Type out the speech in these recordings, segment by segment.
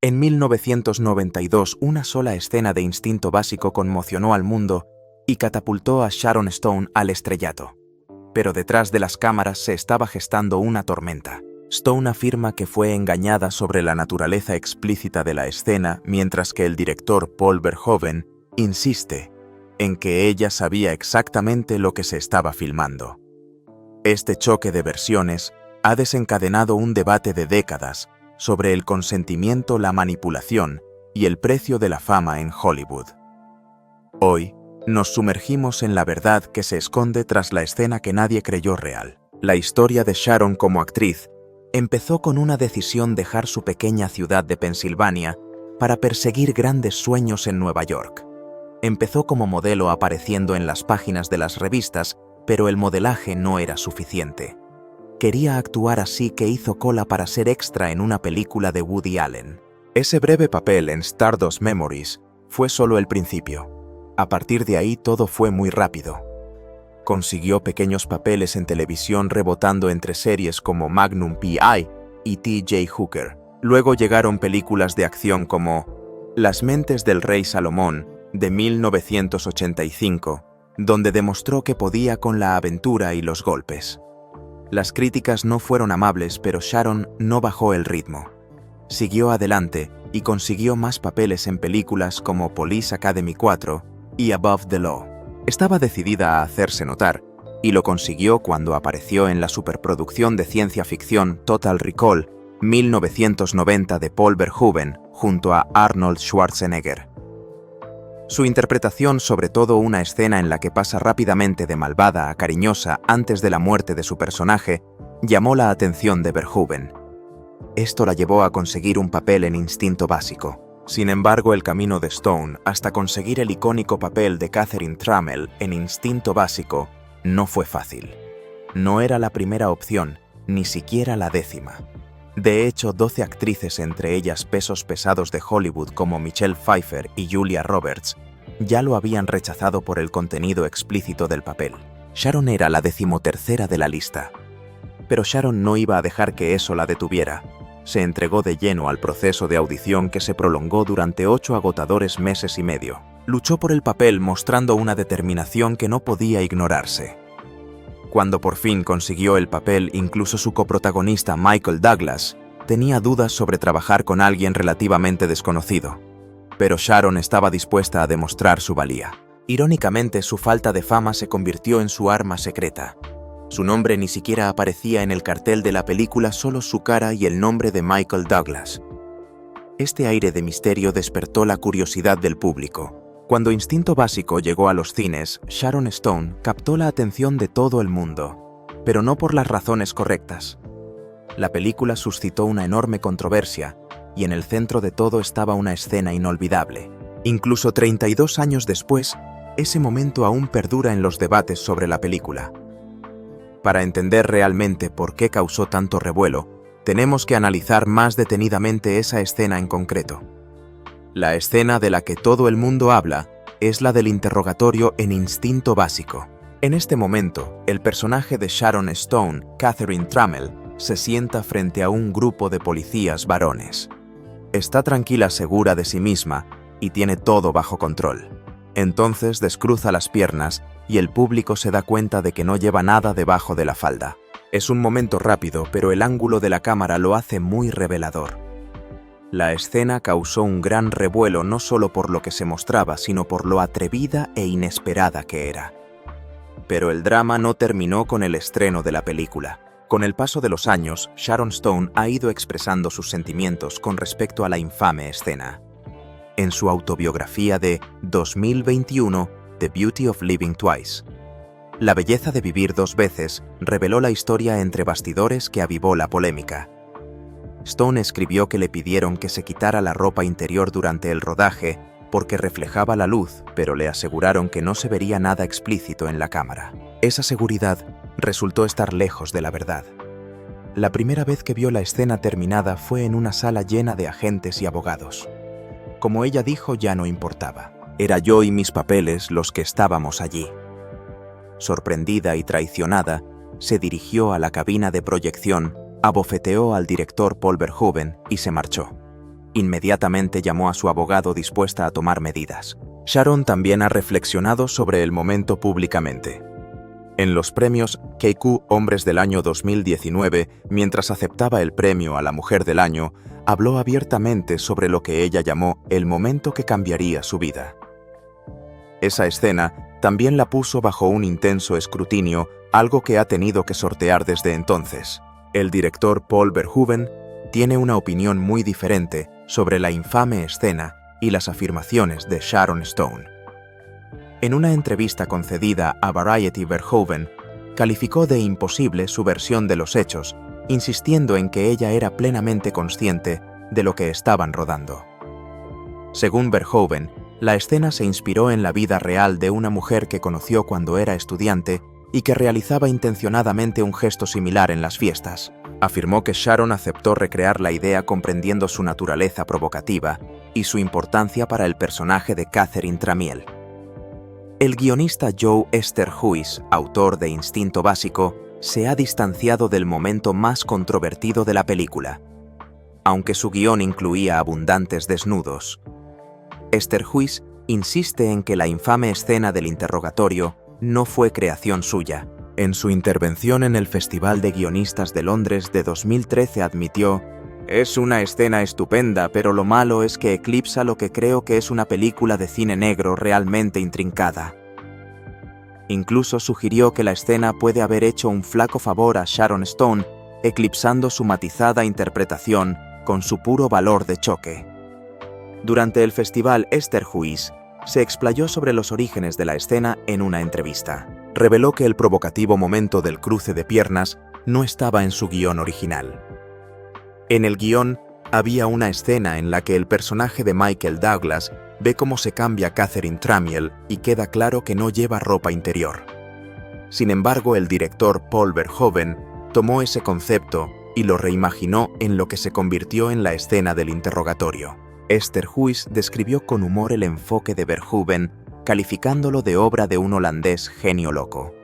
En 1992, una sola escena de Instinto Básico conmocionó al mundo y catapultó a Sharon Stone al estrellato. Pero detrás de las cámaras se estaba gestando una tormenta. Stone afirma que fue engañada sobre la naturaleza explícita de la escena, mientras que el director Paul Verhoeven insiste en que ella sabía exactamente lo que se estaba filmando. Este choque de versiones ha desencadenado un debate de décadas sobre el consentimiento, la manipulación y el precio de la fama en Hollywood. Hoy, nos sumergimos en la verdad que se esconde tras la escena que nadie creyó real. La historia de Sharon como actriz empezó con una decisión: dejar su pequeña ciudad de Pensilvania para perseguir grandes sueños en Nueva York. Empezó como modelo apareciendo en las páginas de las revistas, pero el modelaje no era suficiente. Quería actuar, así que hizo cola para ser extra en una película de Woody Allen. Ese breve papel en Stardust Memories fue solo el principio. A partir de ahí todo fue muy rápido. Consiguió pequeños papeles en televisión rebotando entre series como Magnum P.I. y T.J. Hooker. Luego llegaron películas de acción como Las mentes del rey Salomón, de 1985, donde demostró que podía con la aventura y los golpes. Las críticas no fueron amables, pero Sharon no bajó el ritmo. Siguió adelante y consiguió más papeles en películas como Police Academy 4 y Above the Law. Estaba decidida a hacerse notar, y lo consiguió cuando apareció en la superproducción de ciencia ficción Total Recall 1990 de Paul Verhoeven junto a Arnold Schwarzenegger. Su interpretación, sobre todo una escena en la que pasa rápidamente de malvada a cariñosa antes de la muerte de su personaje, llamó la atención de Verhoeven. Esto la llevó a conseguir un papel en Instinto Básico. Sin embargo, el camino de Stone hasta conseguir el icónico papel de Catherine Trammell en Instinto Básico no fue fácil. No era la primera opción, ni siquiera la 10ª. De hecho, 12 actrices, entre ellas pesos pesados de Hollywood como Michelle Pfeiffer y Julia Roberts, ya lo habían rechazado por el contenido explícito del papel. Sharon era la 13ª de la lista. Pero Sharon no iba a dejar que eso la detuviera. Se entregó de lleno al proceso de audición que se prolongó durante 8 agotadores meses y medio. Luchó por el papel mostrando una determinación que no podía ignorarse. Cuando por fin consiguió el papel, incluso su coprotagonista Michael Douglas tenía dudas sobre trabajar con alguien relativamente desconocido. Pero Sharon estaba dispuesta a demostrar su valía. Irónicamente, su falta de fama se convirtió en su arma secreta. Su nombre ni siquiera aparecía en el cartel de la película, solo su cara y el nombre de Michael Douglas. Este aire de misterio despertó la curiosidad del público. Cuando Instinto Básico llegó a los cines, Sharon Stone captó la atención de todo el mundo, pero no por las razones correctas. La película suscitó una enorme controversia, y en el centro de todo estaba una escena inolvidable. Incluso 32 años después, ese momento aún perdura en los debates sobre la película. Para entender realmente por qué causó tanto revuelo, tenemos que analizar más detenidamente esa escena en concreto. La escena de la que todo el mundo habla es la del interrogatorio en Instinto Básico. En este momento, el personaje de Sharon Stone, Catherine Trammell, se sienta frente a un grupo de policías varones. Está tranquila, segura de sí misma, y tiene todo bajo control. Entonces descruza las piernas y el público se da cuenta de que no lleva nada debajo de la falda. Es un momento rápido, pero el ángulo de la cámara lo hace muy revelador. La escena causó un gran revuelo no solo por lo que se mostraba, sino por lo atrevida e inesperada que era. Pero el drama no terminó con el estreno de la película. Con el paso de los años, Sharon Stone ha ido expresando sus sentimientos con respecto a la infame escena. En su autobiografía de 2021, The Beauty of Living Twice, La belleza de vivir dos veces, reveló la historia entre bastidores que avivó la polémica. Stone escribió que le pidieron que se quitara la ropa interior durante el rodaje porque reflejaba la luz, pero le aseguraron que no se vería nada explícito en la cámara. Esa seguridad resultó estar lejos de la verdad. La primera vez que vio la escena terminada fue en una sala llena de agentes y abogados. Como ella dijo, ya no importaba. Era yo y mis papeles los que estábamos allí. Sorprendida y traicionada, se dirigió a la cabina de proyección, abofeteó al director Paul Verhoeven y se marchó. Inmediatamente llamó a su abogado dispuesta a tomar medidas. Sharon también ha reflexionado sobre el momento públicamente. En los premios KQ Hombres del Año 2019, mientras aceptaba el premio a la Mujer del Año, habló abiertamente sobre lo que ella llamó el momento que cambiaría su vida. Esa escena también la puso bajo un intenso escrutinio, algo que ha tenido que sortear desde entonces. El director Paul Verhoeven tiene una opinión muy diferente sobre la infame escena y las afirmaciones de Sharon Stone. En una entrevista concedida a Variety, Verhoeven calificó de imposible su versión de los hechos, insistiendo en que ella era plenamente consciente de lo que estaban rodando. Según Verhoeven, la escena se inspiró en la vida real de una mujer que conoció cuando era estudiante y que realizaba intencionadamente un gesto similar en las fiestas. Afirmó que Sharon aceptó recrear la idea comprendiendo su naturaleza provocativa y su importancia para el personaje de Catherine Tramiel. El guionista Joe Esterhuis, autor de Instinto Básico, se ha distanciado del momento más controvertido de la película, aunque su guión incluía abundantes desnudos. Esterhuis insiste en que la infame escena del interrogatorio no fue creación suya. En su intervención en el Festival de Guionistas de Londres de 2013 admitió: «Es una escena estupenda, pero lo malo es que eclipsa lo que creo que es una película de cine negro realmente intrincada». Incluso sugirió que la escena puede haber hecho un flaco favor a Sharon Stone, eclipsando su matizada interpretación con su puro valor de choque. Durante el festival, Esterhuis se explayó sobre los orígenes de la escena en una entrevista. Reveló que el provocativo momento del cruce de piernas no estaba en su guión original. En el guión había una escena en la que el personaje de Michael Douglas ve cómo se cambia Catherine Tramiel y queda claro que no lleva ropa interior. Sin embargo, el director Paul Verhoeven tomó ese concepto y lo reimaginó en lo que se convirtió en la escena del interrogatorio. Esterhuis describió con humor el enfoque de Verhoeven, calificándolo de obra de un holandés genio loco.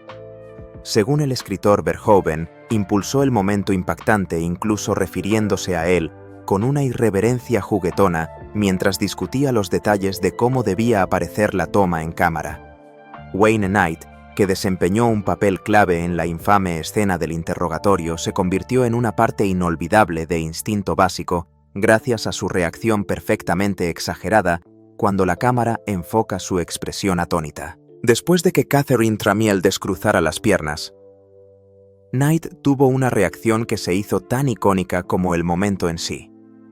Según el escritor Verhoeven, impulsó el momento impactante incluso refiriéndose a él con una irreverencia juguetona mientras discutía los detalles de cómo debía aparecer la toma en cámara. Wayne Knight, que desempeñó un papel clave en la infame escena del interrogatorio, se convirtió en una parte inolvidable de Instinto Básico gracias a su reacción perfectamente exagerada cuando la cámara enfoca su expresión atónita. Después de que Catherine Tramiel descruzara las piernas, Knight tuvo una reacción que se hizo tan icónica como el momento en sí.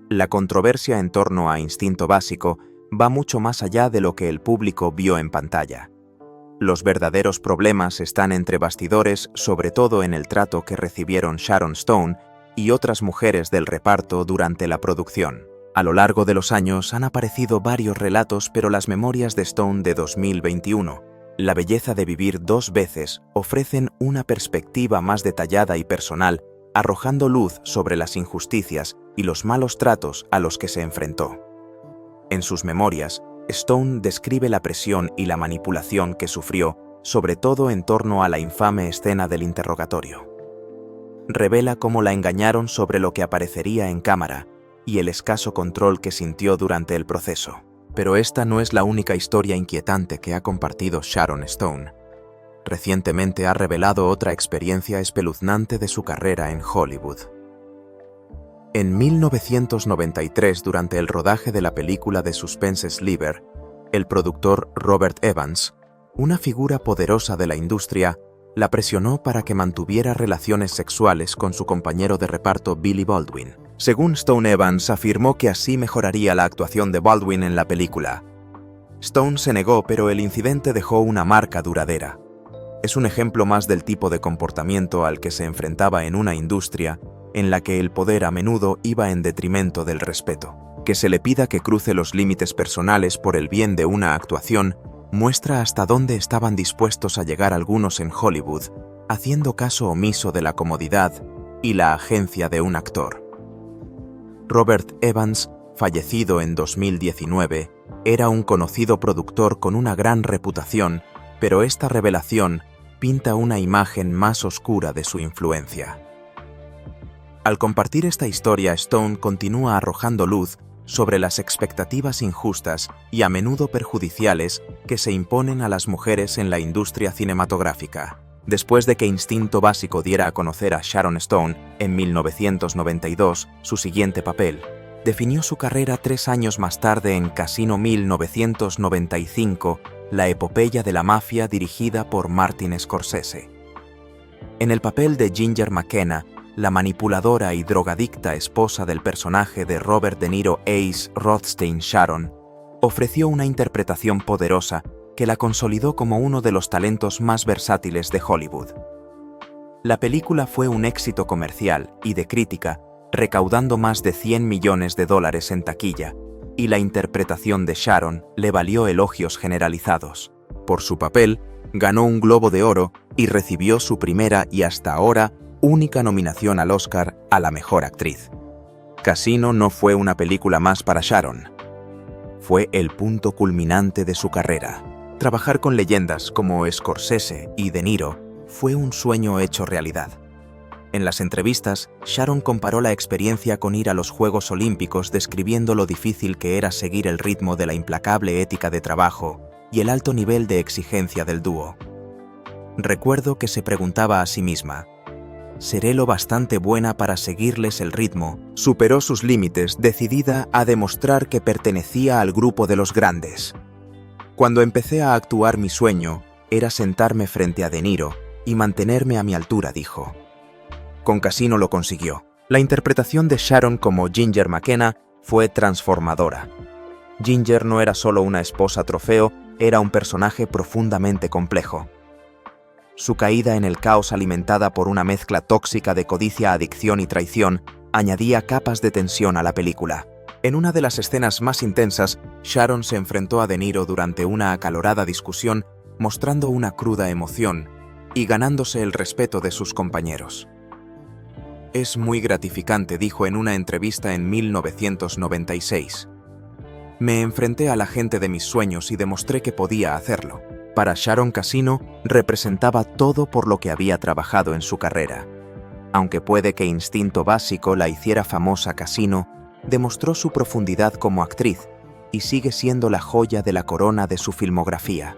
La controversia en torno a Instinto Básico va mucho más allá de lo que el público vio en pantalla. Los verdaderos problemas están entre bastidores, sobre todo en el trato que recibieron Sharon Stone y otras mujeres del reparto durante la producción. A lo largo de los años han aparecido varios relatos, pero las memorias de Stone de 2021, La belleza de vivir dos veces, ofrecen una perspectiva más detallada y personal, arrojando luz sobre las injusticias y los malos tratos a los que se enfrentó. En sus memorias, Stone describe la presión y la manipulación que sufrió, sobre todo en torno a la infame escena del interrogatorio. Revela cómo la engañaron sobre lo que aparecería en cámara y el escaso control que sintió durante el proceso. Pero esta no es la única historia inquietante que ha compartido Sharon Stone. Recientemente ha revelado otra experiencia espeluznante de su carrera en Hollywood. En 1993, durante el rodaje de la película de suspense Sliver, el productor Robert Evans, una figura poderosa de la industria, la presionó para que mantuviera relaciones sexuales con su compañero de reparto Billy Baldwin. Según Stone, Evans afirmó que así mejoraría la actuación de Baldwin en la película. Stone se negó, pero el incidente dejó una marca duradera. Es un ejemplo más del tipo de comportamiento al que se enfrentaba en una industria en la que el poder a menudo iba en detrimento del respeto. Que se le pida que cruce los límites personales por el bien de una actuación muestra hasta dónde estaban dispuestos a llegar algunos en Hollywood, haciendo caso omiso de la comodidad y la agencia de un actor. Robert Evans, fallecido en 2019, era un conocido productor con una gran reputación, pero esta revelación pinta una imagen más oscura de su influencia. Al compartir esta historia, Stone continúa arrojando luz sobre las expectativas injustas y a menudo perjudiciales que se imponen a las mujeres en la industria cinematográfica. Después de que Instinto Básico diera a conocer a Sharon Stone en 1992, su siguiente papel, definió su carrera 3 años más tarde en Casino 1995, la epopeya de la mafia dirigida por Martin Scorsese. En el papel de Ginger McKenna, la manipuladora y drogadicta esposa del personaje de Robert De Niro Ace Rothstein, Sharon ofreció una interpretación poderosa que la consolidó como uno de los talentos más versátiles de Hollywood. La película fue un éxito comercial y de crítica, recaudando más de $100 millones en taquilla, y la interpretación de Sharon le valió elogios generalizados. Por su papel, ganó un Globo de Oro y recibió su primera y hasta ahora única nominación al Oscar a la mejor actriz. Casino no fue una película más para Sharon. Fue el punto culminante de su carrera. Trabajar con leyendas como Scorsese y De Niro fue un sueño hecho realidad. En las entrevistas, Sharon comparó la experiencia con ir a los Juegos Olímpicos, describiendo lo difícil que era seguir el ritmo de la implacable ética de trabajo y el alto nivel de exigencia del dúo. Recuerdo que se preguntaba a sí misma: ¿seré lo bastante buena para seguirles el ritmo? Superó sus límites, decidida a demostrar que pertenecía al grupo de los grandes. Cuando empecé a actuar, mi sueño era sentarme frente a De Niro y mantenerme a mi altura, dijo. Con Casino lo consiguió. La interpretación de Sharon como Ginger McKenna fue transformadora. Ginger no era solo una esposa trofeo, era un personaje profundamente complejo. Su caída en el caos, alimentada por una mezcla tóxica de codicia, adicción y traición, añadía capas de tensión a la película. En una de las escenas más intensas, Sharon se enfrentó a De Niro durante una acalorada discusión, mostrando una cruda emoción y ganándose el respeto de sus compañeros. Es muy gratificante, dijo en una entrevista en 1996. Me enfrenté a la gente de mis sueños y demostré que podía hacerlo. Para Sharon, Casino representaba todo por lo que había trabajado en su carrera. Aunque puede que Instinto Básico la hiciera famosa, Casino demostró su profundidad como actriz y sigue siendo la joya de la corona de su filmografía.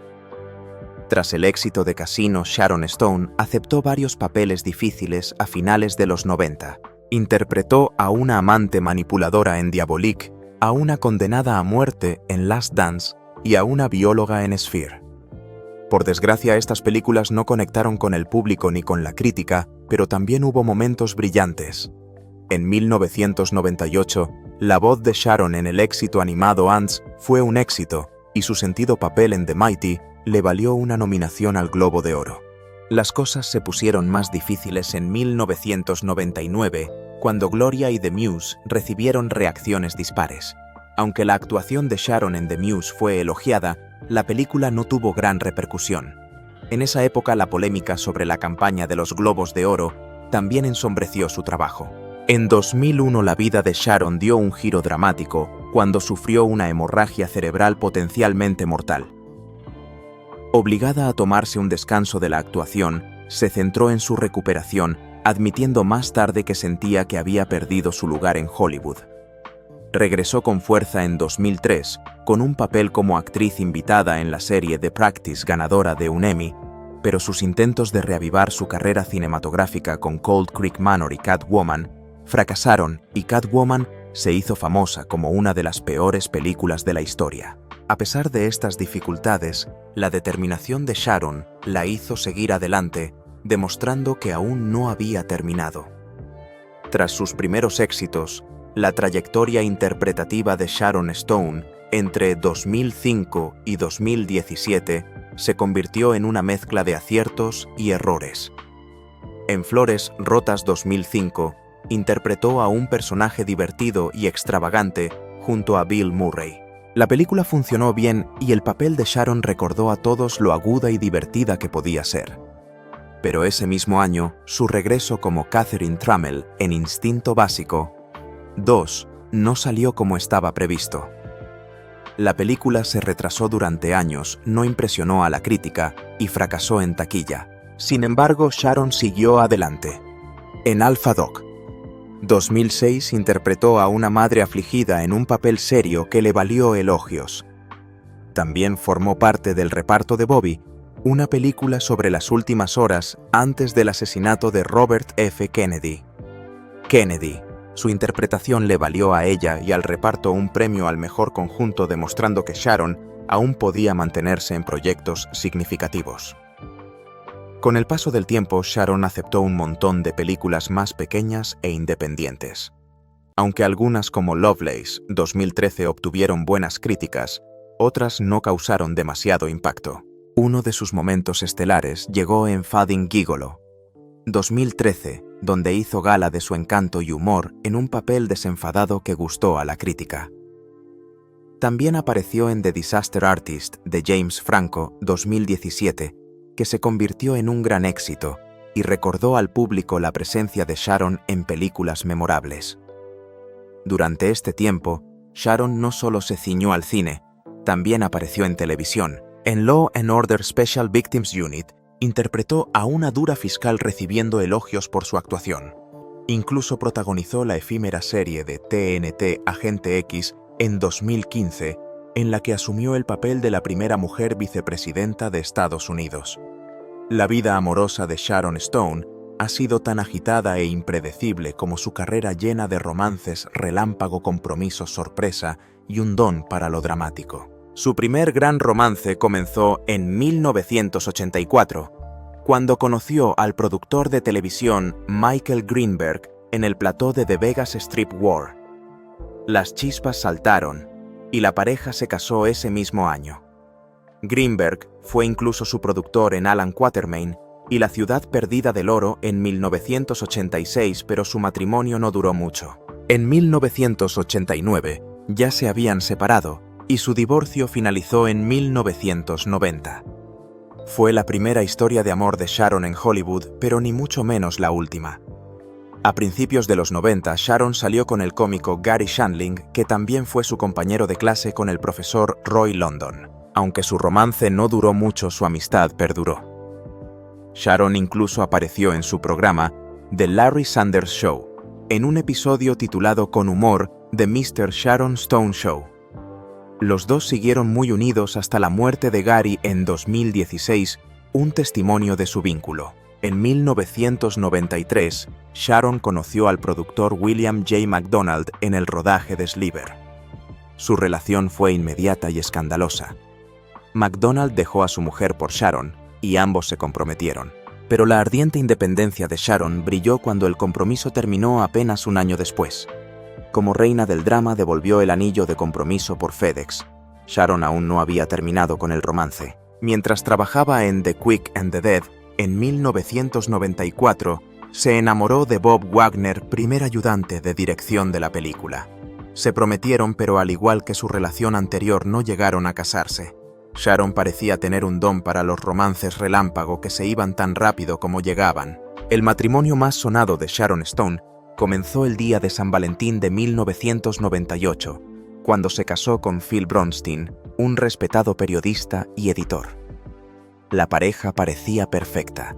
Tras el éxito de Casino, Sharon Stone aceptó varios papeles difíciles a finales de los 90. Interpretó a una amante manipuladora en Diabolique, a una condenada a muerte en Last Dance y a una bióloga en Sphere. Por desgracia, estas películas no conectaron con el público ni con la crítica, pero también hubo momentos brillantes. En 1998, la voz de Sharon en el éxito animado Ants fue un éxito, y su sentido papel en The Mighty le valió una nominación al Globo de Oro. Las cosas se pusieron más difíciles en 1999, cuando Gloria y The Muse recibieron reacciones dispares. Aunque la actuación de Sharon en The Muse fue elogiada, la película no tuvo gran repercusión. En esa época, la polémica sobre la campaña de los Globos de Oro también ensombreció su trabajo. En 2001, la vida de Sharon dio un giro dramático cuando sufrió una hemorragia cerebral potencialmente mortal. Obligada a tomarse un descanso de la actuación, se centró en su recuperación, admitiendo más tarde que sentía que había perdido su lugar en Hollywood. Regresó con fuerza en 2003, con un papel como actriz invitada en la serie The Practice, ganadora de un Emmy, pero sus intentos de reavivar su carrera cinematográfica con Cold Creek Manor y Catwoman fracasaron, y Catwoman se hizo famosa como una de las peores películas de la historia. A pesar de estas dificultades, la determinación de Sharon la hizo seguir adelante, demostrando que aún no había terminado. Tras sus primeros éxitos, la trayectoria interpretativa de Sharon Stone entre 2005 y 2017 se convirtió en una mezcla de aciertos y errores. En Flores Rotas 2005, interpretó a un personaje divertido y extravagante junto a Bill Murray. La película funcionó bien y el papel de Sharon recordó a todos lo aguda y divertida que podía ser. Pero ese mismo año, su regreso como Catherine Trammell en Instinto Básico 2 no salió como estaba previsto. La película se retrasó durante años, no impresionó a la crítica y fracasó en taquilla. Sin embargo, Sharon siguió adelante. En Alpha Dog 2006 interpretó a una madre afligida en un papel serio que le valió elogios. También formó parte del reparto de Bobby, una película sobre las últimas horas antes del asesinato de Robert F. Kennedy. Su interpretación le valió a ella y al reparto un premio al mejor conjunto, demostrando que Sharon aún podía mantenerse en proyectos significativos. Con el paso del tiempo, Sharon aceptó un montón de películas más pequeñas e independientes. Aunque algunas como Lovelace 2013 obtuvieron buenas críticas, otras no causaron demasiado impacto. Uno de sus momentos estelares llegó en Fading Gigolo 2013, donde hizo gala de su encanto y humor en un papel desenfadado que gustó a la crítica. También apareció en The Disaster Artist de James Franco 2017, que se convirtió en un gran éxito y recordó al público la presencia de Sharon en películas memorables. Durante este tiempo, Sharon no solo se ciñó al cine, también apareció en televisión. En Law & Order Special Victims Unit, interpretó a una dura fiscal recibiendo elogios por su actuación. Incluso protagonizó la efímera serie de TNT Agente X en 2015, en la que asumió el papel de la primera mujer vicepresidenta de Estados Unidos. La vida amorosa de Sharon Stone ha sido tan agitada e impredecible como su carrera llena de romances relámpago, compromisos sorpresa y un don para lo dramático. Su primer gran romance comenzó en 1984, cuando conoció al productor de televisión Michael Greenberg en el plató de The Vegas Strip War. Las chispas saltaron y la pareja se casó ese mismo año. Greenberg fue incluso su productor en Alan Quatermain y La ciudad perdida del oro en 1986, pero su matrimonio no duró mucho. En 1989 ya se habían separado y su divorcio finalizó en 1990. Fue la primera historia de amor de Sharon en Hollywood, pero ni mucho menos la última. A principios de los 90, Sharon salió con el cómico Garry Shandling, que también fue su compañero de clase con el profesor Roy London. Aunque su romance no duró mucho, su amistad perduró. Sharon incluso apareció en su programa The Larry Sanders Show, en un episodio titulado con humor The Mr. Sharon Stone Show. Los dos siguieron muy unidos hasta la muerte de Gary en 2016, un testimonio de su vínculo. En 1993, Sharon conoció al productor William J. McDonald en el rodaje de Sliver. Su relación fue inmediata y escandalosa. McDonald dejó a su mujer por Sharon y ambos se comprometieron. Pero la ardiente independencia de Sharon brilló cuando el compromiso terminó apenas un año después. Como reina del drama, devolvió el anillo de compromiso por FedEx. Sharon aún no había terminado con el romance. Mientras trabajaba en The Quick and the Dead, en 1994, se enamoró de Bob Wagner, primer ayudante de dirección de la película. Se prometieron, pero al igual que su relación anterior, no llegaron a casarse. Sharon parecía tener un don para los romances relámpago que se iban tan rápido como llegaban. El matrimonio más sonado de Sharon Stone comenzó el día de San Valentín de 1998, cuando se casó con Phil Bronstein, un respetado periodista y editor. La pareja parecía perfecta,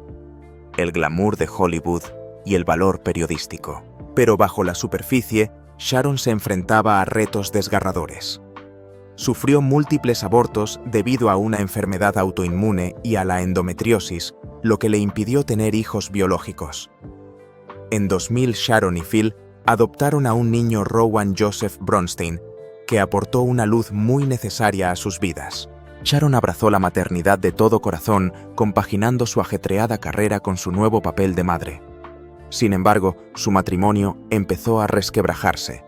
el glamour de Hollywood y el valor periodístico. Pero bajo la superficie, Sharon se enfrentaba a retos desgarradores. Sufrió múltiples abortos debido a una enfermedad autoinmune y a la endometriosis, lo que le impidió tener hijos biológicos. En 2000, Sharon y Phil adoptaron a un niño, Rowan Joseph Bronstein, que aportó una luz muy necesaria a sus vidas. Sharon abrazó la maternidad de todo corazón, compaginando su ajetreada carrera con su nuevo papel de madre. Sin embargo, su matrimonio empezó a resquebrajarse,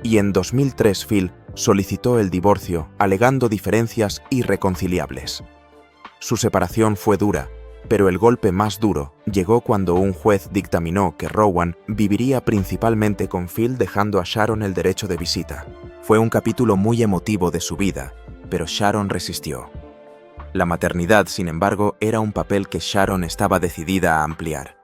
y en 2003 Phil solicitó el divorcio, alegando diferencias irreconciliables. Su separación fue dura, pero el golpe más duro llegó cuando un juez dictaminó que Rowan viviría principalmente con Phil, dejando a Sharon el derecho de visita. Fue un capítulo muy emotivo de su vida, pero Sharon resistió. La maternidad, sin embargo, era un papel que Sharon estaba decidida a ampliar.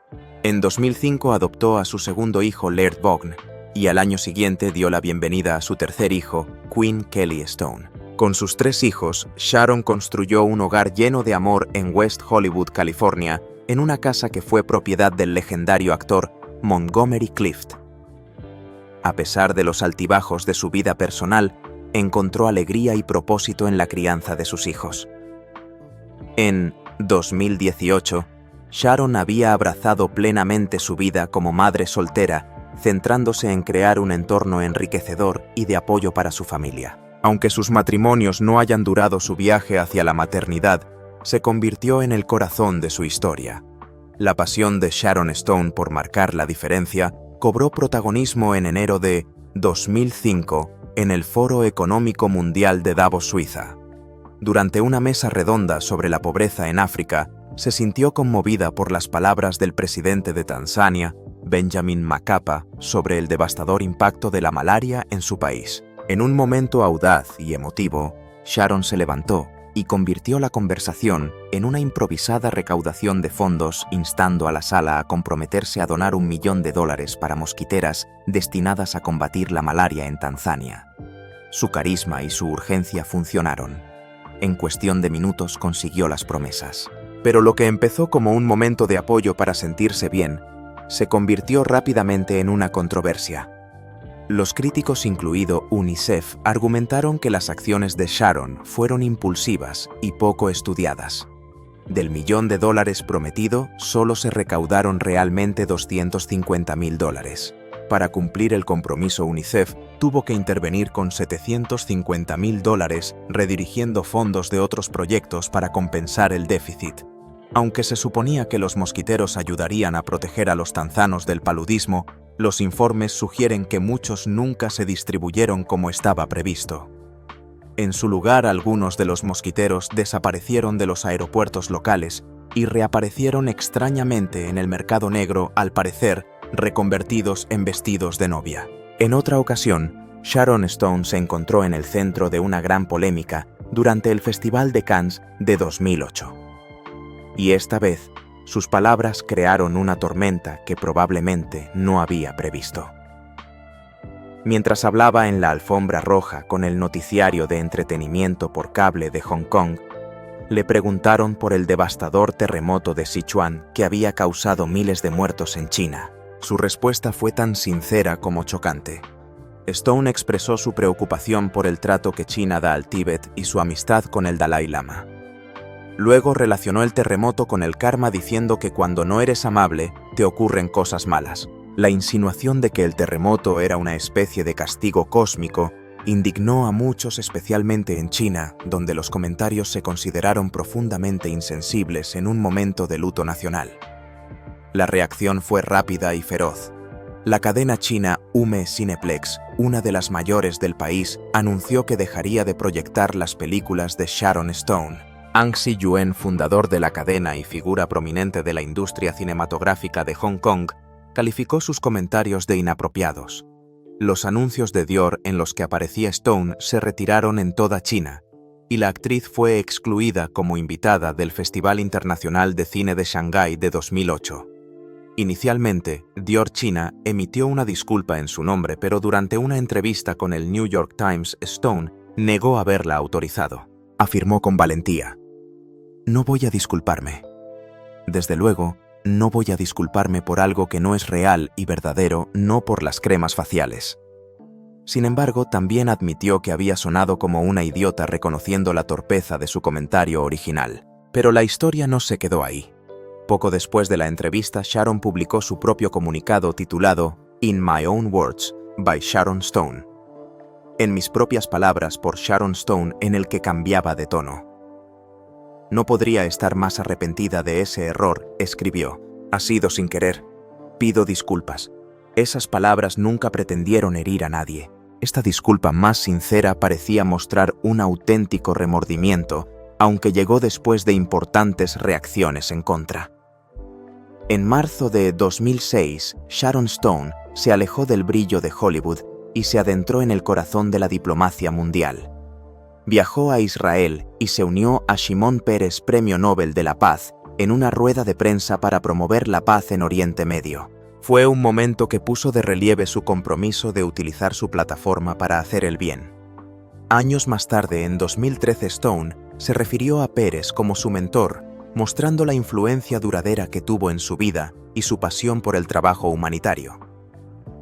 En 2005 adoptó a su segundo hijo, Laird Vaughn, y al año siguiente dio la bienvenida a su tercer hijo, Quinn Kelly Stone. Con sus 3 hijos, Sharon construyó un hogar lleno de amor en West Hollywood, California, en una casa que fue propiedad del legendario actor Montgomery Clift. A pesar de los altibajos de su vida personal, encontró alegría y propósito en la crianza de sus hijos. En 2018, Sharon había abrazado plenamente su vida como madre soltera, centrándose en crear un entorno enriquecedor y de apoyo para su familia. Aunque sus matrimonios no hayan durado, su viaje hacia la maternidad se convirtió en el corazón de su historia. La pasión de Sharon Stone por marcar la diferencia cobró protagonismo en enero de 2005 en el Foro Económico Mundial de Davos, Suiza. Durante una mesa redonda sobre la pobreza en África, se sintió conmovida por las palabras del presidente de Tanzania, Benjamin Mkapa, sobre el devastador impacto de la malaria en su país. En un momento audaz y emotivo, Sharon se levantó y convirtió la conversación en una improvisada recaudación de fondos, instando a la sala a comprometerse a donar $1 millón para mosquiteras destinadas a combatir la malaria en Tanzania. Su carisma y su urgencia funcionaron. En cuestión de minutos consiguió las promesas. Pero lo que empezó como un momento de apoyo para sentirse bien, se convirtió rápidamente en una controversia. Los críticos, incluido UNICEF, argumentaron que las acciones de Sharon fueron impulsivas y poco estudiadas. Del $1 millón prometido, solo se recaudaron realmente $250.000. Para cumplir el compromiso, UNICEF tuvo que intervenir con $750.000, redirigiendo fondos de otros proyectos para compensar el déficit. Aunque se suponía que los mosquiteros ayudarían a proteger a los tanzanos del paludismo, los informes sugieren que muchos nunca se distribuyeron como estaba previsto. En su lugar, algunos de los mosquiteros desaparecieron de los aeropuertos locales y reaparecieron extrañamente en el mercado negro, al parecer reconvertidos en vestidos de novia. En otra ocasión, Sharon Stone se encontró en el centro de una gran polémica durante el Festival de Cannes de 2008. Y esta vez, sus palabras crearon una tormenta que probablemente no había previsto. Mientras hablaba en la alfombra roja con el noticiario de entretenimiento por cable de Hong Kong, le preguntaron por el devastador terremoto de Sichuan que había causado miles de muertos en China. Su respuesta fue tan sincera como chocante. Stone expresó su preocupación por el trato que China da al Tíbet y su amistad con el Dalai Lama. Luego relacionó el terremoto con el karma, diciendo que cuando no eres amable, te ocurren cosas malas. La insinuación de que el terremoto era una especie de castigo cósmico indignó a muchos, especialmente en China, donde los comentarios se consideraron profundamente insensibles en un momento de luto nacional. La reacción fue rápida y feroz. La cadena china Hume Cineplex, una de las mayores del país, anunció que dejaría de proyectar las películas de Sharon Stone. Ang Si-yuen, fundador de la cadena y figura prominente de la industria cinematográfica de Hong Kong, calificó sus comentarios de inapropiados. Los anuncios de Dior en los que aparecía Stone se retiraron en toda China, y la actriz fue excluida como invitada del Festival Internacional de Cine de Shanghái de 2008. Inicialmente, Dior China emitió una disculpa en su nombre, pero durante una entrevista con el New York Times, Stone negó haberla autorizado. Afirmó con valentía: «No voy a disculparme. Desde luego, no voy a disculparme por algo que no es real y verdadero, no por las cremas faciales». Sin embargo, también admitió que había sonado como una idiota, reconociendo la torpeza de su comentario original. Pero la historia no se quedó ahí. Poco después de la entrevista, Sharon publicó su propio comunicado titulado In My Own Words, by Sharon Stone. En mis propias palabras, por Sharon Stone, en el que cambiaba de tono. «No podría estar más arrepentida de ese error», escribió. «Ha sido sin querer. Pido disculpas. Esas palabras nunca pretendieron herir a nadie». Esta disculpa más sincera parecía mostrar un auténtico remordimiento, aunque llegó después de importantes reacciones en contra. En marzo de 2006, Sharon Stone se alejó del brillo de Hollywood y se adentró en el corazón de la diplomacia mundial. Viajó a Israel y se unió a Shimon Peres, Premio Nobel de la Paz, en una rueda de prensa para promover la paz en Oriente Medio. Fue un momento que puso de relieve su compromiso de utilizar su plataforma para hacer el bien. Años más tarde, en 2013, Stone se refirió a Peres como su mentor, mostrando la influencia duradera que tuvo en su vida y su pasión por el trabajo humanitario.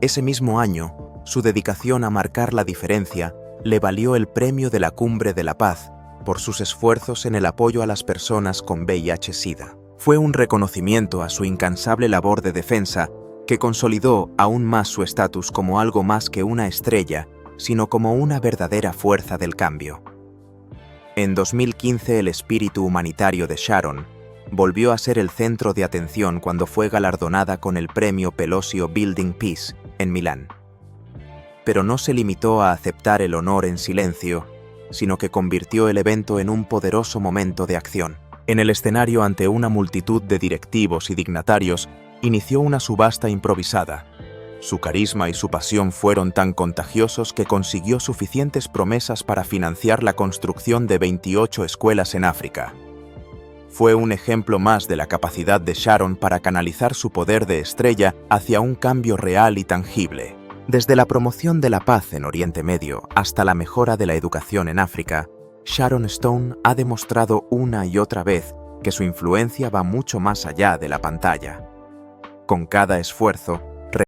Ese mismo año, Su dedicación a marcar la diferencia le valió el Premio de la Cumbre de la Paz por sus esfuerzos en el apoyo a las personas con VIH-Sida. Fue un reconocimiento a su incansable labor de defensa que consolidó aún más su estatus como algo más que una estrella, sino como una verdadera fuerza del cambio. En 2015, el espíritu humanitario de Sharon volvió a ser el centro de atención cuando fue galardonada con el premio Pelosio Building Peace en Milán. Pero no se limitó a aceptar el honor en silencio, sino que convirtió el evento en un poderoso momento de acción. En el escenario, ante una multitud de directivos y dignatarios, inició una subasta improvisada. Su carisma y su pasión fueron tan contagiosos que consiguió suficientes promesas para financiar la construcción de 28 escuelas en África. Fue un ejemplo más de la capacidad de Sharon para canalizar su poder de estrella hacia un cambio real y tangible. Desde la promoción de la paz en Oriente Medio hasta la mejora de la educación en África, Sharon Stone ha demostrado una y otra vez que su influencia va mucho más allá de la pantalla. Con cada esfuerzo,